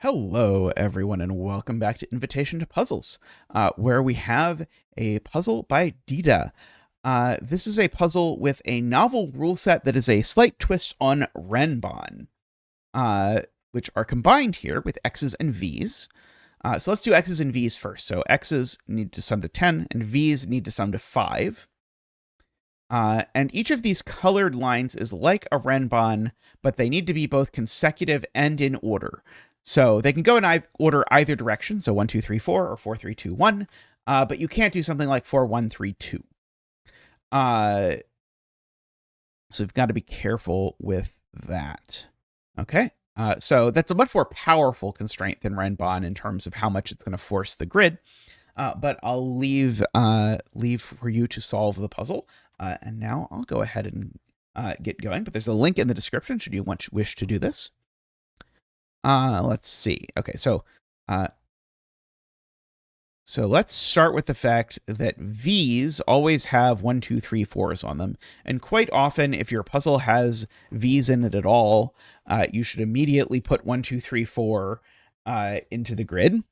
Hello, everyone, and welcome back to Invitation to Puzzles, where we have a puzzle by Dhide. This is a puzzle with a novel rule set that is a slight twist on Renban, which are combined here with X's and V's. So let's do X's and V's first. So X's need to sum to 10, and V's need to sum to 5. And each of these colored lines is like a Renban, but they need to be both consecutive and in order. So they can go in order either direction, so 1, 2, 3, 4, or 4, 3, 2, 1, but you can't do something like 4, 1, 3, 2. So we've got to be careful with that. Okay, so that's a much more powerful constraint than Renban in terms of how much it's going to force the grid, but I'll leave for you to solve the puzzle. And now I'll go ahead and get going, but there's a link in the description should you wish to do this. Let's see. Okay, so let's start with the fact that V's always have 1, 2, 3, 4s on them. And quite often, if your puzzle has V's in it at all, you should immediately put 1, 2, 3, 4 into the grid.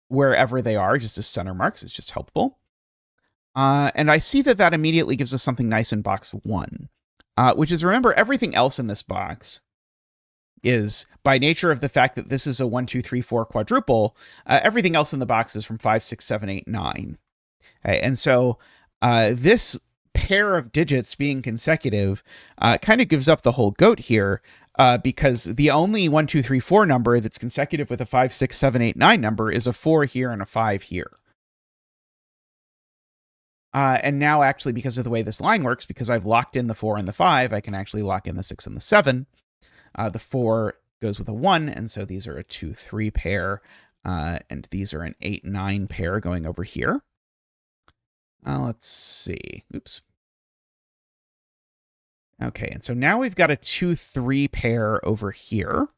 Wherever they are, just as center marks, it's just helpful. And I see that immediately gives us something nice in box 1, which is, remember, everything else in this box is, by nature of the fact that this is a 1, 2, 3, 4 quadruple, everything else in the box is from 5, 6, 7, 8, 9. Okay, and so this pair of digits being consecutive kind of gives up the whole goat here, because the only 1, 2, 3, 4 number that's consecutive with a 5, 6, 7, 8, 9 number is a 4 here and a 5 here. And now, actually, because of the way this line works, because I've locked in the 4 and the 5, I can actually lock in the 6 and the 7. The 4 goes with a 1, and so these are a 2, 3 pair, and these are an 8, 9 pair going over here. Let's see. Oops. Okay, and so now we've got a 2, 3 pair over here.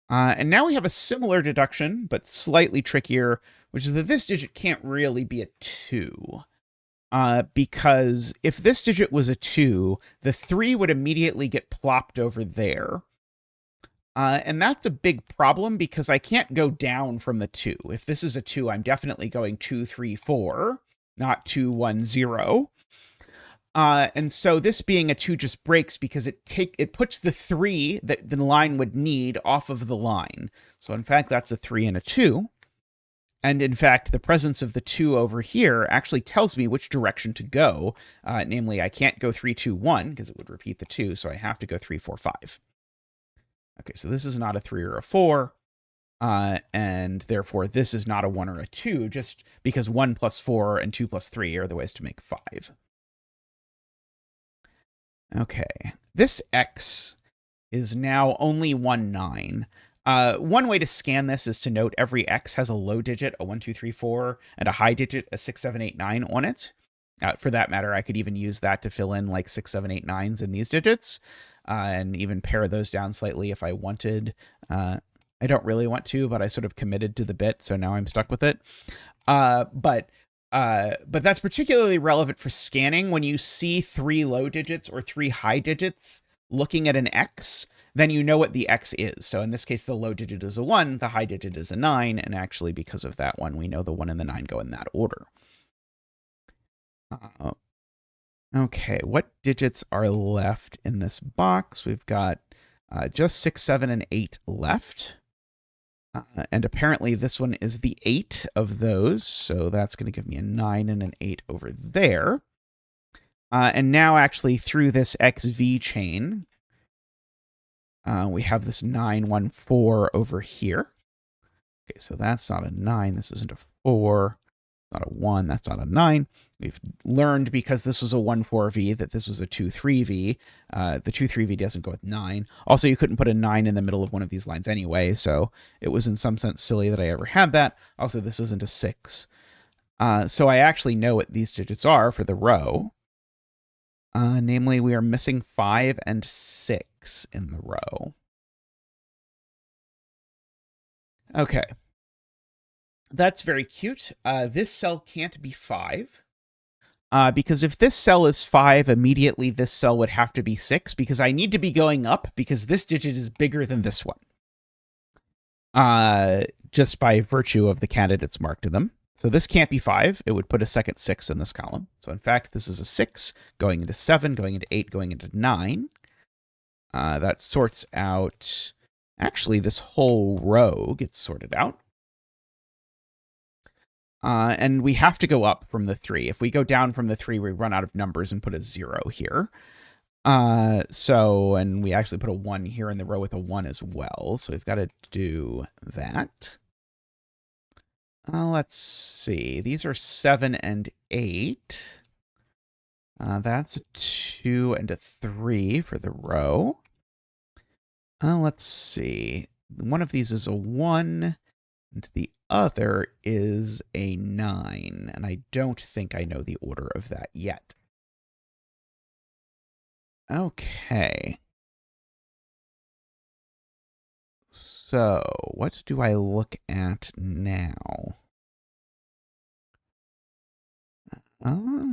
And now we have a similar deduction, but slightly trickier, which is that this digit can't really be a 2. Because if this digit was a 2, the 3 would immediately get plopped over there. And that's a big problem because I can't go down from the 2. If this is a 2, I'm definitely going 2, 3, 4, not 2, 1, 0. And so this being a 2 just breaks because it puts the 3 that the line would need off of the line. So in fact, that's a 3 and a 2. And in fact, the presence of the 2 over here actually tells me which direction to go. Namely, I can't go 3, 2, 1 because it would repeat the 2, so I have to go 3, 4, 5. Okay, so this is not a 3 or a 4, and therefore this is not a 1 or a 2, just because 1 plus 4 and 2 plus 3 are the ways to make 5. Okay, this X is now only 1, 9. One way to scan this is to note every X has a low digit, a 1, 2, 3, 4, and a high digit, a 6, 7, 8, 9 on it. For that matter, I could even use that to fill in like 6, 7, 8, 9s in these digits, and even pare those down slightly if I wanted. I don't really want to, but I sort of committed to the bit, so now I'm stuck with it. But that's particularly relevant for scanning. When you see 3 low digits or 3 high digits looking at an X, then you know what the X is. So in this case, the low digit is a 1, the high digit is a 9, and actually because of that one, we know the 1 and the 9 go in that order. Okay, what digits are left in this box? We've got just 6, 7, and 8 left. And apparently this one is the 8 of those, so that's going to give me a 9 and an 8 over there. And now actually through this XV chain, we have this 9, 1, 4 over here. Okay, so that's not a 9. This isn't a 4. Not a 1. That's not a 9. We've learned, because this was a 1, 4V, that this was a 2, 3V. The 2, 3V doesn't go with 9. Also, you couldn't put a 9 in the middle of one of these lines anyway, so it was in some sense silly that I ever had that. Also, this isn't a 6. So I actually know what these digits are for the row. Namely, we are missing 5 and 6 in the row. Okay. That's very cute. This cell can't be 5. because if this cell is 5, immediately this cell would have to be 6, because I need to be going up because this digit is bigger than this one. Just by virtue of the candidates marked to them. So this can't be 5. It would put a second 6 in this column. So in fact, this is a 6 going into 7, going into 8, going into 9. That sorts out... Actually, this whole row gets sorted out. And we have to go up from the 3. If we go down from the 3, we run out of numbers and put a 0 here. And we actually put a 1 here in the row with a 1 as well. So we've got to do that. Let's see. These are 7 and 8. That's a 2 and a 3 for the row. Let's see. One of these is a 1, and the other is a 9. And I don't think I know the order of that yet. Okay. So, what do I look at now?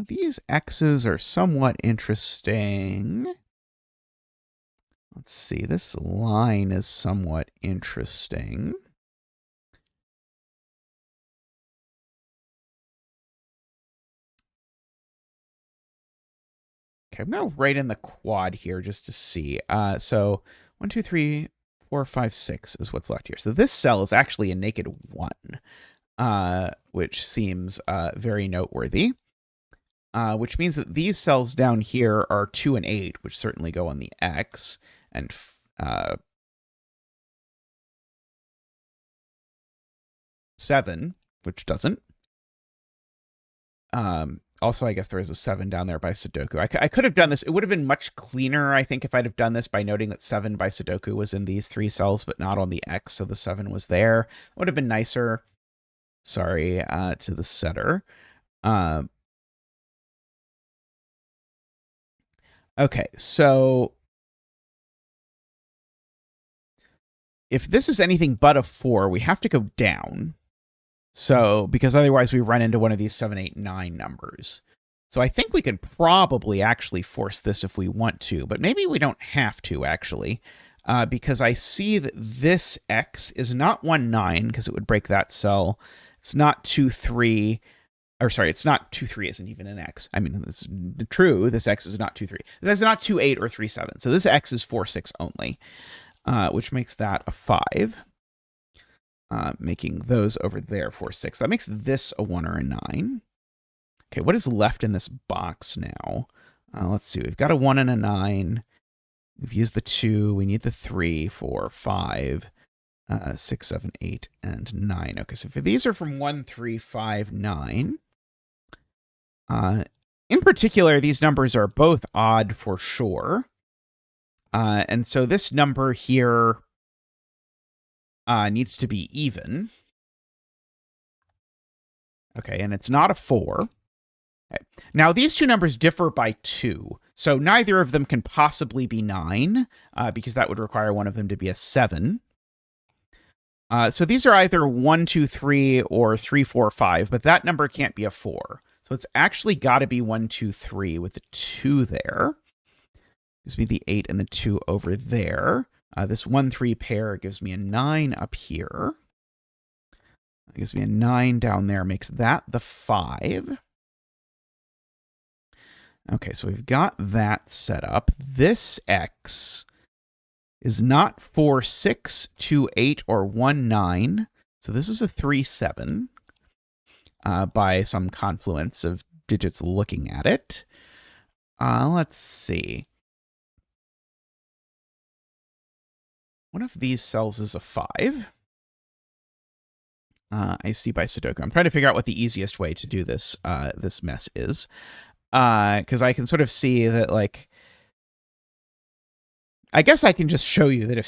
These X's are somewhat interesting. Let's see, this line is somewhat interesting. Okay, I'm going to write in the quad here just to see. So 1, 2, 3, 4, 5, 6 is what's left here. So this cell is actually a naked 1, which seems very noteworthy. Which means that these cells down here are 2 and 8, which certainly go on the X, and 7, which doesn't. Also, I guess there is a 7 down there by Sudoku. I could have done this. It would have been much cleaner, I think, if I'd have done this by noting that 7 by Sudoku was in these 3 cells, but not on the X, so the 7 was there. It would have been nicer. Sorry to the setter. Okay, so if this is anything but a 4, we have to go down. So, because otherwise we run into one of these 7, 8, 9 numbers. So I think we can probably actually force this if we want to, but maybe we don't have to, actually, because I see that this X is not 1, 9, because it would break that cell. It's not 2, 3, or sorry, it's not 2, 3 isn't even an X. I mean, it's true, this X is not 2, 3. This is not 2, 8 or 3, 7. So this X is 4, 6 only, which makes that a 5. Making those over there 4, 6. That makes this a 1 or a 9. Okay, what is left in this box now? Let's see. We've got a 1 and a 9. We've used the 2. We need the 3, 4, 5, 6, 7, 8, and 9. Okay, so for these are from 1, 3, 5, 9. In particular, these numbers are both odd for sure. And so this number here needs to be even. Okay, and it's not a 4. Okay. Now, these two numbers differ by 2, so neither of them can possibly be 9, because that would require one of them to be a 7. So these are either 1, 2, 3, or 3, 4, 5, but that number can't be a 4. So it's actually got to be 1, 2, 3 with the 2 there. Gives me the 8 and the 2 over there. This 1, 3 pair gives me a 9 up here. It gives me a 9 down there, makes that the 5. Okay, so we've got that set up. This X is not 4, 6, 2, 8, or 1, 9. So this is a 3, 7 by some confluence of digits looking at it. Let's see. One of these cells is a 5. I see by Sudoku. I'm trying to figure out what the easiest way to do this this mess is. Because I can sort of see that, like, I guess I can just show you that if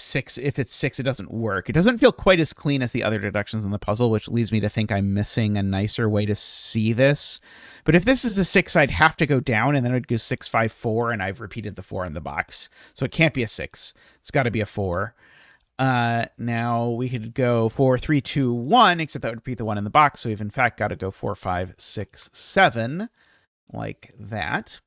it's 6, it doesn't work. It doesn't feel quite as clean as the other deductions in the puzzle, which leads me to think I'm missing a nicer way to see this. But if this is a 6, I'd have to go down, and then it'd go 6, 5, 4, and I've repeated the 4 in the box. So it can't be a 6. It's got to be a 4. Now we could go 4, 3, 2, 1, except that would repeat the 1 in the box. So we've in fact got to go 4, 5, 6, 7. like that.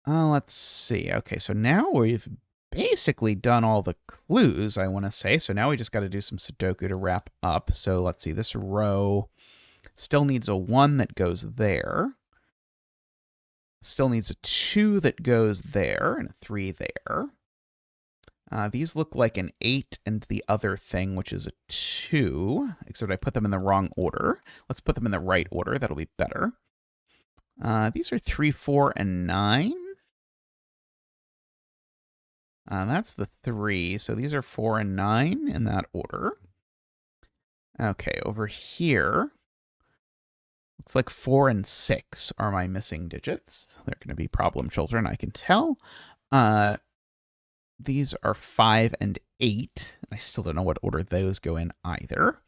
Let's see. Okay, so now we've basically done all the clues, I want to say. So now we just got to do some Sudoku to wrap up. So let's see. This row still needs a 1 that goes there. Still needs a 2 that goes there and a 3 there. These look like an 8 and the other thing, which is a 2, except I put them in the wrong order. Let's put them in the right order. That'll be better. These are 3, 4, and 9. That's the 3, so these are 4 and 9 in that order. Okay, over here, looks like 4 and 6 are my missing digits. They're going to be problem children, I can tell. These are 5 and 8. I still don't know what order those go in either.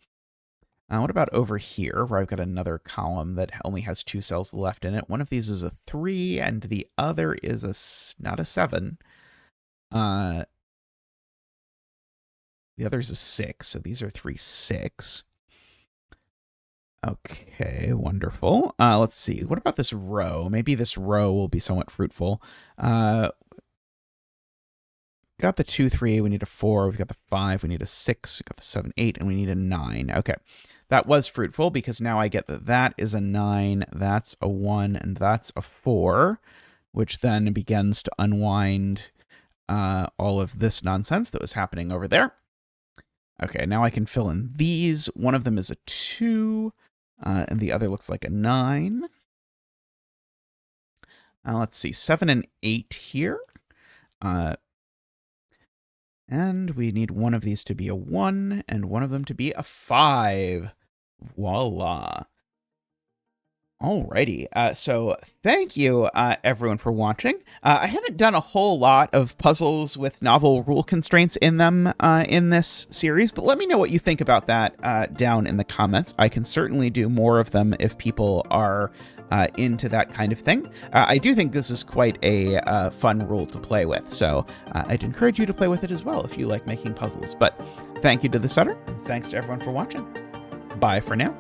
What about over here, where I've got another column that only has 2 cells left in it? One of these is a 3, and the other is not a 7. The other is a 6, so these are 3, 6. Okay, wonderful. Let's see. What about this row? Maybe this row will be somewhat fruitful. Got the 2, 3, we need a 4, we've got the 5, we need a 6, we've got the 7, 8, and we need a 9. Okay, that was fruitful because now I get that that is a 9, that's a 1, and that's a 4, which then begins to unwind all of this nonsense that was happening over there. Okay, now I can fill in these. One of them is a 2, and the other looks like a 9. Let's see, 7 and 8 here. And we need one of these to be a 1, and one of them to be a 5. Voila. Alrighty, so thank you, everyone, for watching. I haven't done a whole lot of puzzles with novel rule constraints in them in this series, but let me know what you think about that down in the comments. I can certainly do more of them if people are into that kind of thing. I do think this is quite a fun rule to play with, so I'd encourage you to play with it as well if you like making puzzles. But thank you to the setter, and thanks to everyone for watching. Bye for now.